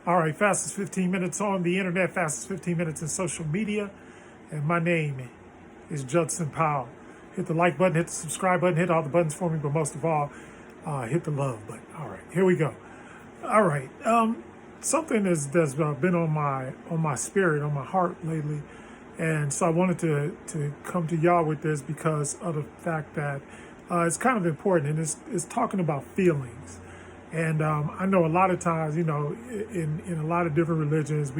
All right, fastest 15 minutes on the internet, fastest 15 minutes in social media. And my name is Judson Powell. Hit the like button, hit the subscribe button, hit all the buttons for me, but most of all, hit the love button. All right, here we go. All right, something that's been on my spirit, on my heart lately, and so I wanted to come to y'all with this because of the fact that it's kind of important, and it's talking about feelings. And I know a lot of times, in a lot of different religions,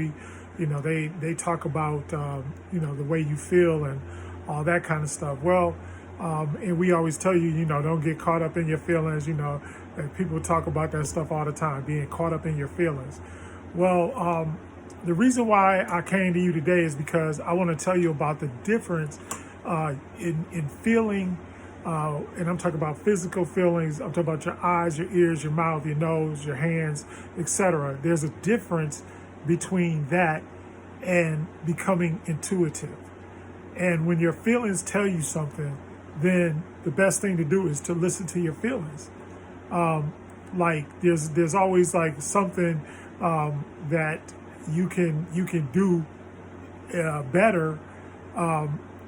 they talk about, the way you feel and all that kind of stuff. Well, and we always tell you, don't get caught up in your feelings. And people talk about that stuff all the time, being caught up in your feelings. Well, the reason why I came to you today is because I want to tell you about the difference in feeling. And I'm talking about physical feelings. I'm talking about your eyes, your ears, your mouth, your nose, your hands, etc. There's a difference between that and becoming intuitive. And when your feelings tell you something, then the best thing to do is to listen to your feelings. Like there's always like something that you can do better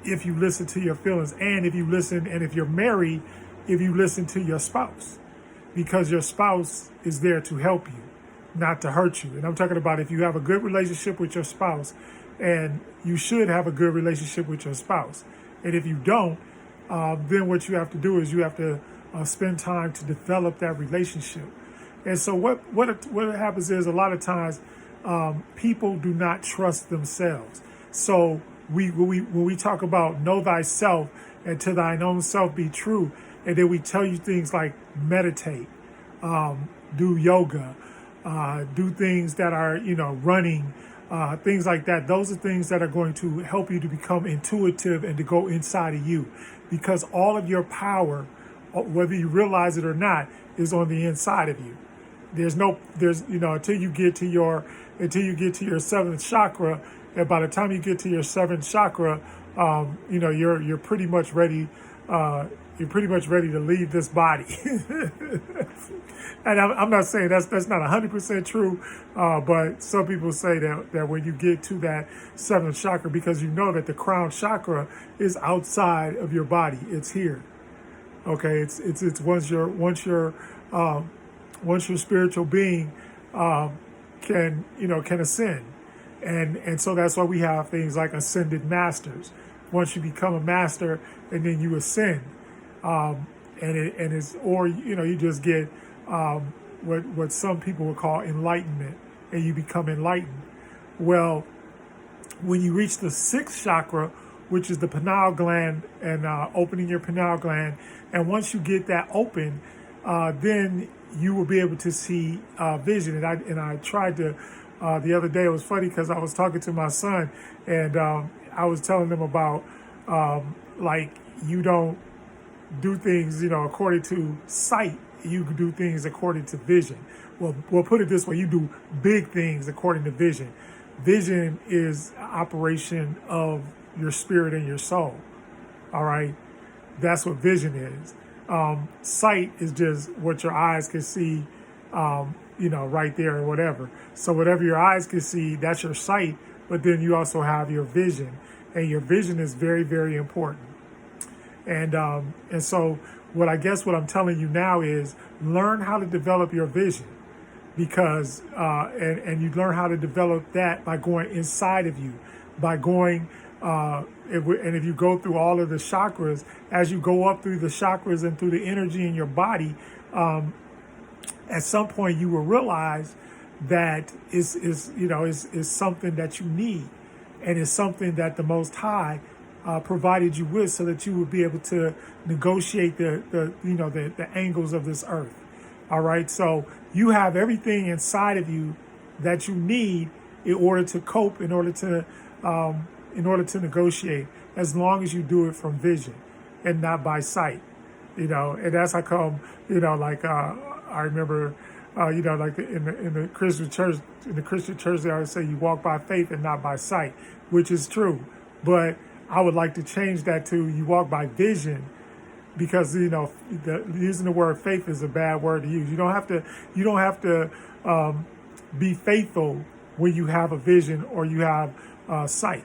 if you listen to your feelings, and if you're married, if you listen to your spouse, because your spouse is there to help you, not to hurt you. And I'm talking about if you have a good relationship with your spouse, and you should have a good relationship with your spouse. And if you don't, then what you have to do is you have to spend time to develop that relationship. And so what happens is a lot of times people do not trust themselves. So when we talk about know thyself and to thine own self be true, and then we tell you things like meditate, do yoga, do things that are, running, things like that. Those are things that are going to help you to become intuitive and to go inside of you, because all of your power, whether you realize it or not, is on the inside of you. Until you get to your seventh chakra. And by the time you get to your seventh chakra, you're pretty much ready. You're pretty much ready to leave this body. And I'm not saying that's not 100% true, but some people say that when you get to that seventh chakra, because you know that the crown chakra is outside of your body, it's here. Okay, it's once your spiritual being can ascend. And so that's why we have things like ascended masters. Once you become a master and then you ascend, you just get what some people would call enlightenment, and you become enlightened. Well, when you reach the sixth chakra, which is the pineal gland, and opening your pineal gland, and once you get that open, then you will be able to see vision. And I tried to. The other day, it was funny because I was talking to my son, and I was telling him about you don't do things, according to sight. You can do things according to vision. Well, put it this way: you do big things according to vision. Vision is operation of your spirit and your soul. All right, that's what vision is. Sight is just what your eyes can see. Right there or whatever. So whatever your eyes can see, that's your sight, but then you also have your vision, and your vision is very, very important. And so what I'm telling you now is learn how to develop your vision, because and you learn how to develop that by going inside of you, by going if you go through all of the chakras, as you go up through the chakras and through the energy in your body, at some point you will realize that is something that you need, and it's something that the Most High provided you with, so that you would be able to negotiate the angles of this earth. All right, so you have everything inside of you that you need in order to cope, in order to negotiate, as long as you do it from vision and not by sight. And that's how come I remember, in the Christian church, they always say you walk by faith and not by sight, which is true. But I would like to change that to you walk by vision, because using the word faith is a bad word to use. You don't have to be faithful when you have a vision or you have sight.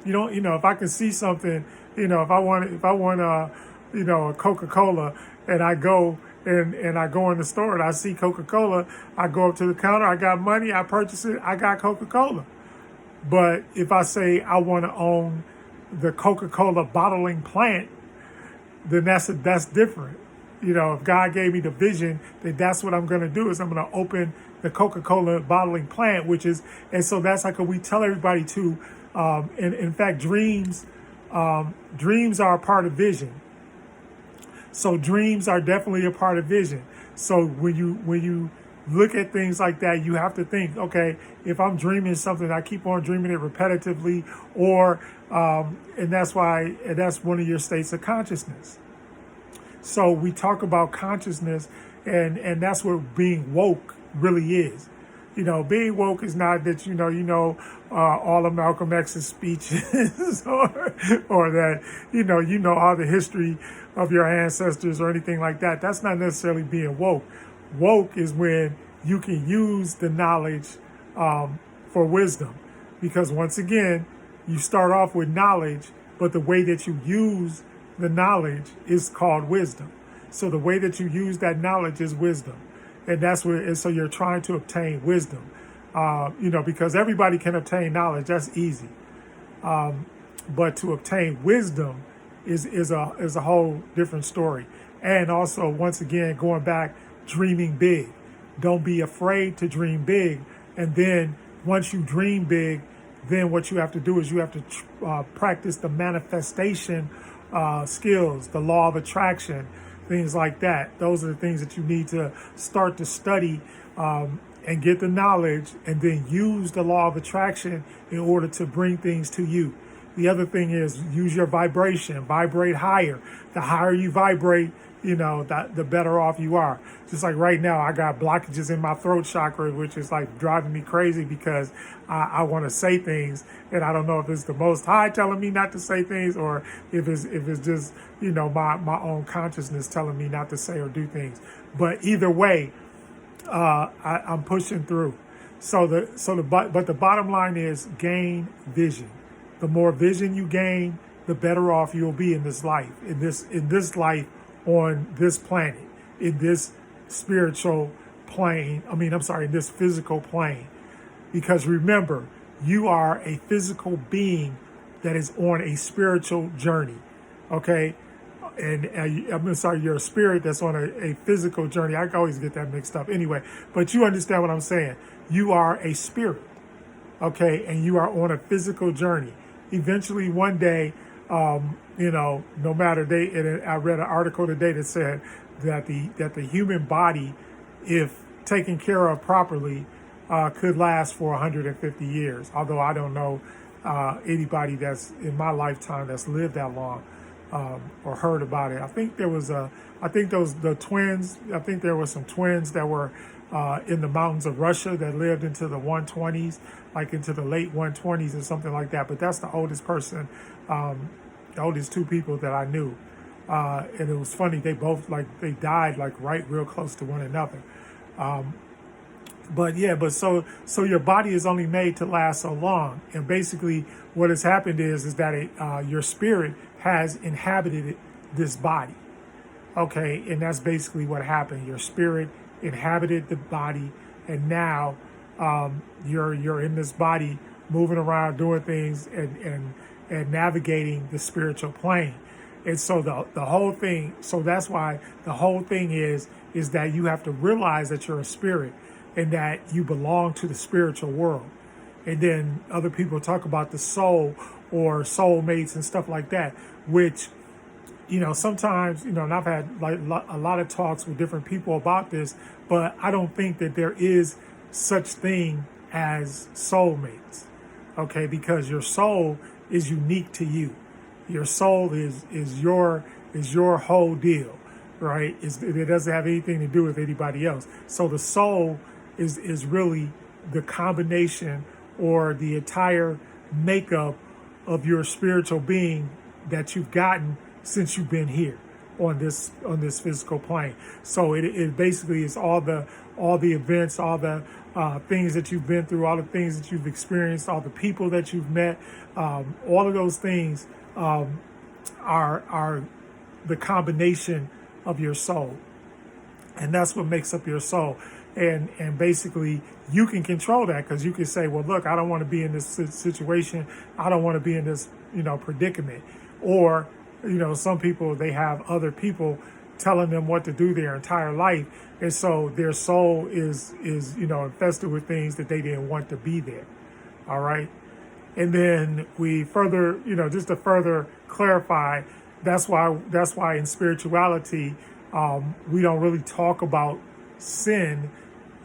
If I can see something, if I want a Coca-Cola, and I go and I go in the store and I see Coca-Cola, I go up to the counter, I got money, I purchase it, I got Coca-Cola. But if I say I want to own the Coca-Cola bottling plant, then that's different. If God gave me the vision that that's what I'm going to do, is I'm going to open the Coca-Cola bottling plant, and so that's like we tell everybody to, and in fact, dreams are a part of vision. So dreams are definitely a part of vision. So when you look at things like that, you have to think, okay, if I'm dreaming something, I keep on dreaming it repetitively, and that's one of your states of consciousness. So we talk about consciousness, and that's what being woke really is. Being woke is not that all of Malcolm X's speeches or that all the history of your ancestors or anything like that. That's not necessarily being woke. Woke is when you can use the knowledge for wisdom, because once again, you start off with knowledge, but the way that you use the knowledge is called wisdom. So the way that you use that knowledge is wisdom. And so you're trying to obtain wisdom, because everybody can obtain knowledge. That's easy. But to obtain wisdom is a whole different story. And also, once again, going back, dreaming big. Don't be afraid to dream big. And then once you dream big, then what you have to do is you have to practice the manifestation skills, the law of attraction, things like that. Those are the things that you need to start to study and get the knowledge, and then use the law of attraction in order to bring things to you. The other thing is use your vibration, vibrate higher. The higher you vibrate, the better off you are. Just like right now, I got blockages in my throat chakra, which is like driving me crazy because I want to say things, and I don't know if it's the Most High telling me not to say things, or if it's just my own consciousness telling me not to say or do things. But either way, I'm pushing through. But the bottom line is gain vision. The more vision you gain, the better off you'll be in this life, in this life on this planet, in this spiritual plane. In this physical plane. Because remember, you are a physical being that is on a spiritual journey. Okay? And you're a spirit that's on a physical journey. I always get that mixed up. Anyway, but you understand what I'm saying. You are a spirit, okay? And you are on a physical journey. Eventually, one day, no matter and I read an article today that said that the human body, if taken care of properly, could last for 150 years. Although I don't know anybody that's in my lifetime that's lived that long. Or heard about it. I think there were some twins that were in the mountains of Russia that lived into the 120s, like into the late 120s or something like that. But that's the oldest person, the oldest two people that I knew. And it was funny, they died right real close to one another. So your body is only made to last so long. And basically what has happened is that your spirit has inhabited this body. Okay, and that's basically what happened. Your spirit inhabited the body, and now you're in this body, moving around, doing things, and navigating the spiritual plane. And so the whole thing. So that's why the whole thing is that you have to realize that you're a spirit and that you belong to the spiritual world. And then other people talk about the soul or soulmates and stuff like that, which, sometimes, and I've had a lot of talks with different people about this, but I don't think that there is such thing as soulmates, okay? Because your soul is unique to you. Your soul is your whole deal, right? It doesn't have anything to do with anybody else. So the soul is really the combination or the entire makeup of your spiritual being that you've gotten since you've been here. on this physical plane. So it basically is all the events, all the things that you've been through, all the things that you've experienced, all the people that you've met, all of those things are the combination of your soul, and that's what makes up your soul. And basically you can control that, because you can say, well, look, I don't want to be in this situation. I don't want to be in this, predicament. Or, some people, they have other people telling them what to do their entire life. And so their soul is infested with things that they didn't want to be there. All right. And then we further, just to further clarify, that's why in spirituality, we don't really talk about sin.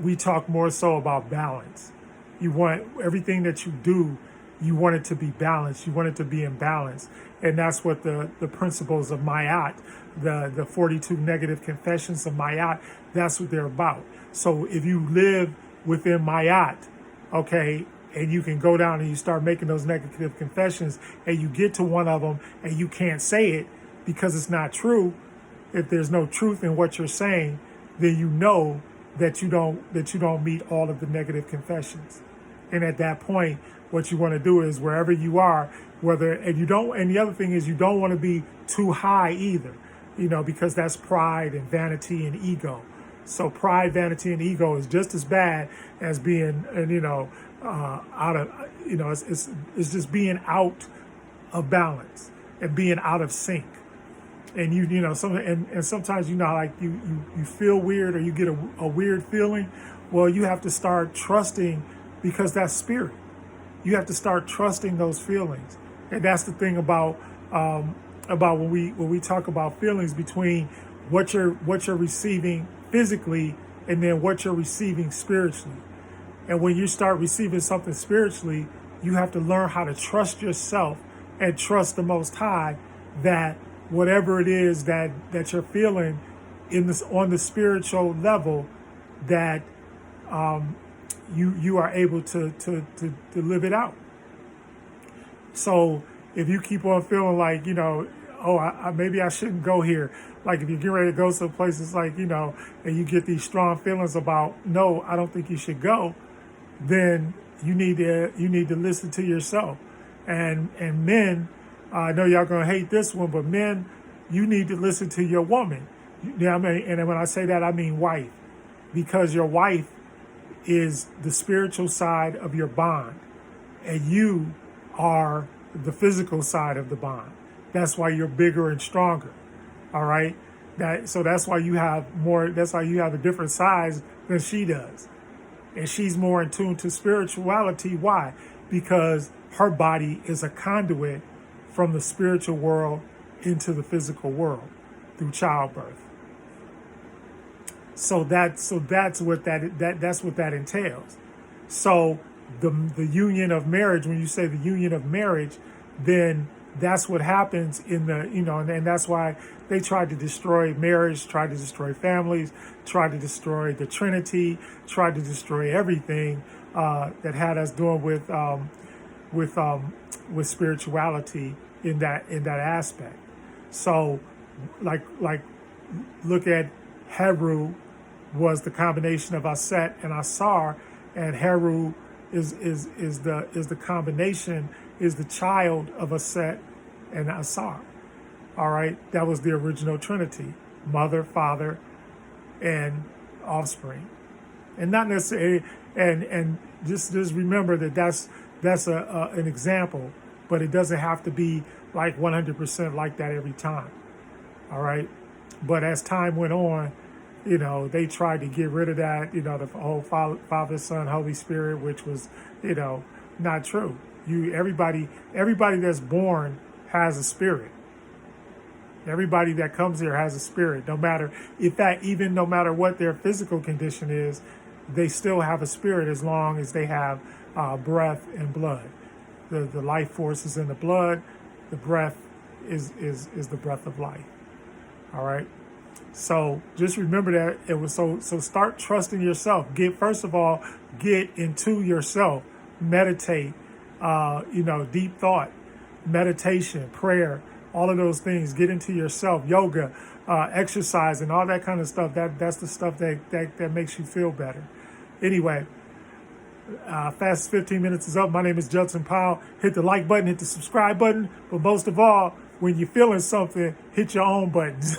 We talk more so about balance. You want everything that you do, you want it to be balanced. You want it to be in balance. And that's what the principles of Ma'at, the 42 negative confessions of Ma'at, that's what they're about. So if you live within Ma'at, okay, and you can go down and you start making those negative confessions, and you get to one of them and you can't say it because it's not true. If there's no truth in what you're saying, then you know that you don't meet all of the negative confessions. And at that point, what you want to do is, wherever you are, and the other thing is, you don't want to be too high either, because that's pride and vanity and ego. So pride, vanity, and ego is just as bad as being, out of, it's just being out of balance and being out of sync. And sometimes, like you feel weird, or you get a weird feeling. Well, you have to start trusting, because that's spirit. You have to start trusting those feelings. And that's the thing about when we talk about feelings, between what you're receiving physically and then what you're receiving spiritually. And when you start receiving something spiritually, you have to learn how to trust yourself and trust the Most High, that whatever it is that you're feeling on the spiritual level, that you are able to live it out. So if you keep on feeling like, maybe I shouldn't go here. Like if you're getting ready to go some places, like, and you get these strong feelings about, no, I don't think you should go, then you need to listen to yourself. And men, I know y'all gonna hate this one, but men, you need to listen to your woman. And when I say that, I mean wife, because your wife is the spiritual side of your bond, and you are the physical side of the bond. That's why you're bigger and stronger. All right. So that's why you have more. That's why you have a different size than she does, and she's more in tune to spirituality. Why? Because her body is a conduit from the spiritual world into the physical world through childbirth. So that's what that entails. So the union of marriage, when you say the union of marriage, then that's what happens in the, and that's why they tried to destroy marriage, tried to destroy families, tried to destroy the Trinity, tried to destroy everything that had us doing with spirituality in that aspect. So like look at Heru, was the combination of Aset and Asar, and Heru is the combination, is the child of Aset and Asar. All right, that was the original Trinity: mother, father, and offspring. And not necessarily, and just remember that's an example, but it doesn't have to be like 100% like that every time. All right, but as time went on, they tried to get rid of that, the whole Father, Son, Holy Spirit, which was, not true. Everybody that's born has a spirit. Everybody that comes here has a spirit. No matter what their physical condition is, they still have a spirit, as long as they have breath and blood. The life force is in the blood. The breath is the breath of life. All right. So just remember that it was so start trusting yourself. First of all, get into yourself. Meditate, deep thought, meditation, prayer, all of those things. Get into yourself, yoga, exercise, and all that kind of stuff. That's the stuff that makes you feel better. Anyway, fastest 15 minutes is up. My name is Judson Powell. Hit the like button, hit the subscribe button, but most of all, when you're feeling something, hit your own buttons.